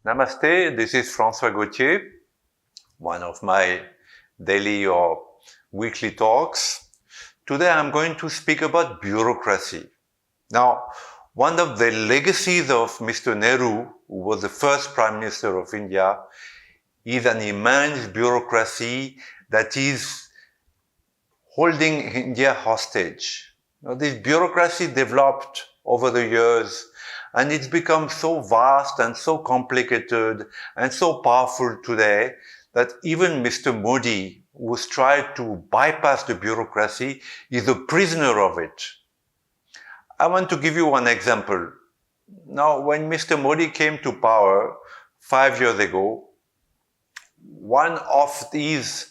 Namaste, this is Francois Gautier, one of my daily or weekly talks. Today I'm going to speak about bureaucracy. Now, one of the legacies of Mr. Nehru, who was the first Prime Minister of India, is an immense bureaucracy that is holding India hostage. Now, this bureaucracy developed over the years, and it's become so vast and so complicated and so powerful today that even Mr. Modi, who's tried to bypass the bureaucracy, is a prisoner of it. I want to give you one example. Now, when Mr. Modi came to power 5 years ago, one of these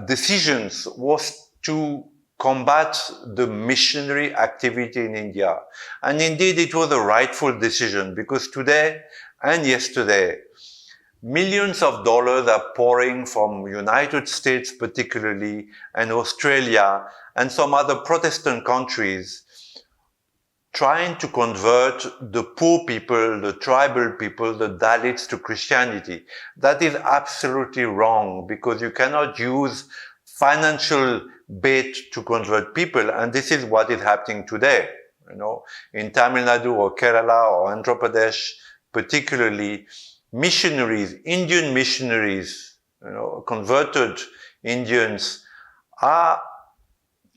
decisions was to combat the missionary activity in India. And indeed, it was a rightful decision because today and yesterday, millions of dollars are pouring from United States particularly and Australia and some other Protestant countries trying to convert the poor people, the tribal people, the Dalits to Christianity. That is absolutely wrong because you cannot use financial bait to convert people, and this is what is happening today. In Tamil Nadu or Kerala or Andhra Pradesh, particularly, missionaries, Indian missionaries, converted Indians are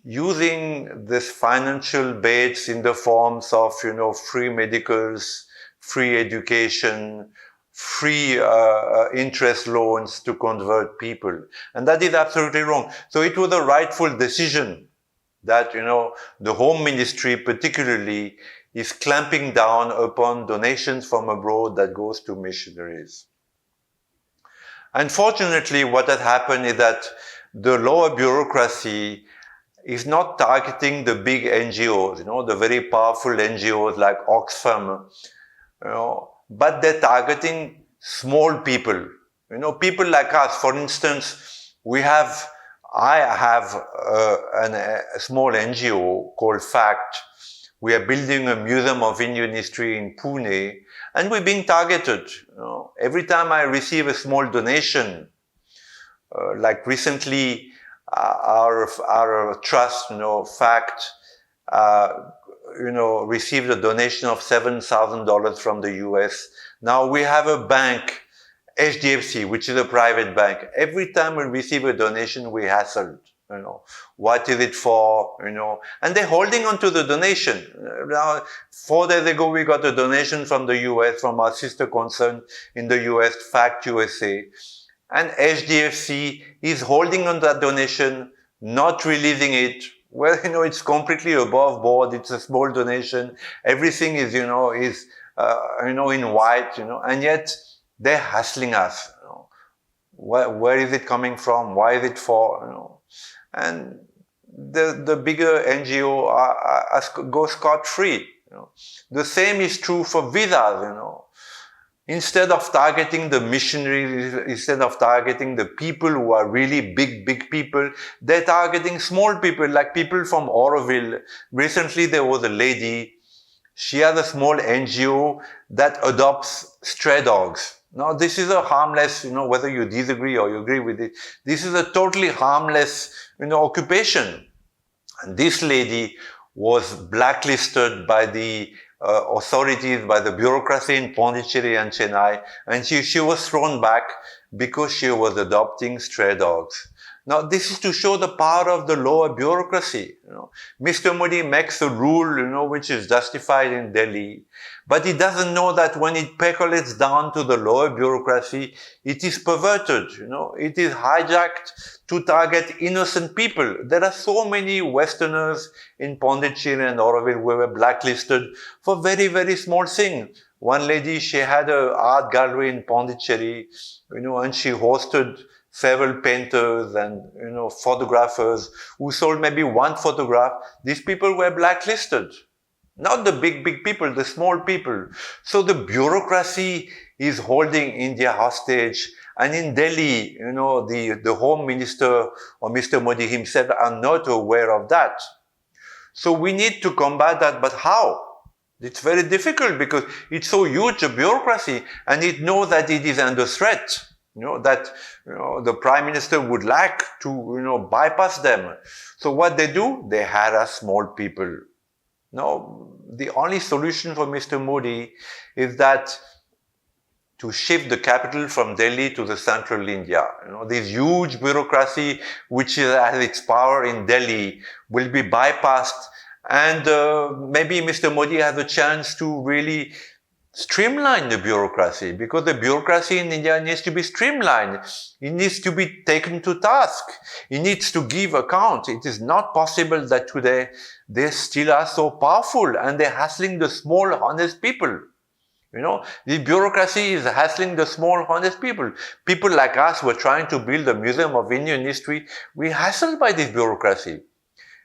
using this financial baits in the forms of, free medicals, free education, free interest loans to convert people. And that is absolutely wrong. So it was a rightful decision that, the Home Ministry particularly is clamping down upon donations from abroad that goes to missionaries. Unfortunately, what has happened is that the lower bureaucracy is not targeting the big NGOs, the very powerful NGOs like Oxfam, but they're targeting small people, people like us. For instance, I have a small NGO called FACT. We are building a museum of Indian history in Pune, and we're being targeted. Every time I receive a small donation, like recently, our trust, FACT, received a donation of $7,000 from the US. Now we have a bank, HDFC, which is a private bank. Every time we receive a donation, we hassled. What is it for? And they're holding on to the donation. Now, 4 days ago, we got a donation from the US, from our sister concern in the US, FACT USA. And HDFC is holding on that donation, not releasing it. Well, it's completely above board. It's a small donation. Everything is, in white, and yet they're hassling us. Where is it coming from? Why is it for? And the bigger NGO go scot-free. The same is true for visas. Instead of targeting the missionaries, instead of targeting the people who are really big people, they're targeting small people, like people from Auroville. Recently, there was a lady. She has a small NGO that adopts stray dogs. Now, this is a harmless, whether you disagree or you agree with it, this is a totally harmless, occupation. And this lady was blacklisted by the authorities, by the bureaucracy in Pondicherry and Chennai, and she was thrown back because she was adopting stray dogs. Now, this is to show the power of the lower bureaucracy. Mr. Modi makes a rule, which is justified in Delhi, but he doesn't know that when it percolates down to the lower bureaucracy, it is perverted. It is hijacked to target innocent people. There are so many Westerners in Pondicherry and Auroville who were blacklisted for very, very small things. One lady, she had an art gallery in Pondicherry, and she hosted several painters and, photographers who sold maybe one photograph. These people were blacklisted. Not the big people, the small people. So the bureaucracy is holding India hostage. And in Delhi, the Home Minister or Mr. Modi himself are not aware of that. So we need to combat that, but how? It's very difficult because it's so huge a bureaucracy, and it knows that it is under threat. That the Prime Minister would like to bypass them. So what they do, they harass small people. Now, the only solution for Mr. Modi is that to shift the capital from Delhi to the central India. This huge bureaucracy which has its power in Delhi will be bypassed, and maybe Mr. Modi has a chance to really streamline the bureaucracy, because the bureaucracy in India needs to be streamlined. It needs to be taken to task. It needs to give account. It is not possible that today they still are so powerful and they're hassling the small, honest people. The bureaucracy is hassling the small, honest people. People like us who are trying to build a museum of Indian history, we're hassled by this bureaucracy.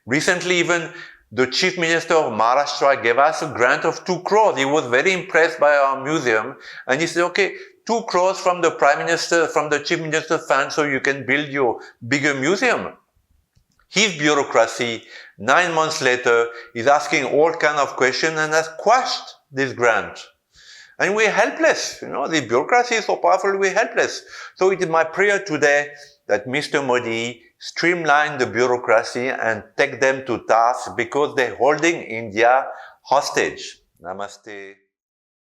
Recently, even the Chief Minister of Maharashtra gave us a grant of 2 crores. He was very impressed by our museum, and he said, okay, 2 crores from the Prime Minister, from the Chief Minister's fund, so you can build your bigger museum. His bureaucracy, 9 months later, is asking all kinds of questions and has quashed this grant. And we're helpless. The bureaucracy is so powerful, we're helpless. So it is my prayer today that Mr. Modi streamline the bureaucracy and take them to task, because they're holding India hostage. Namaste.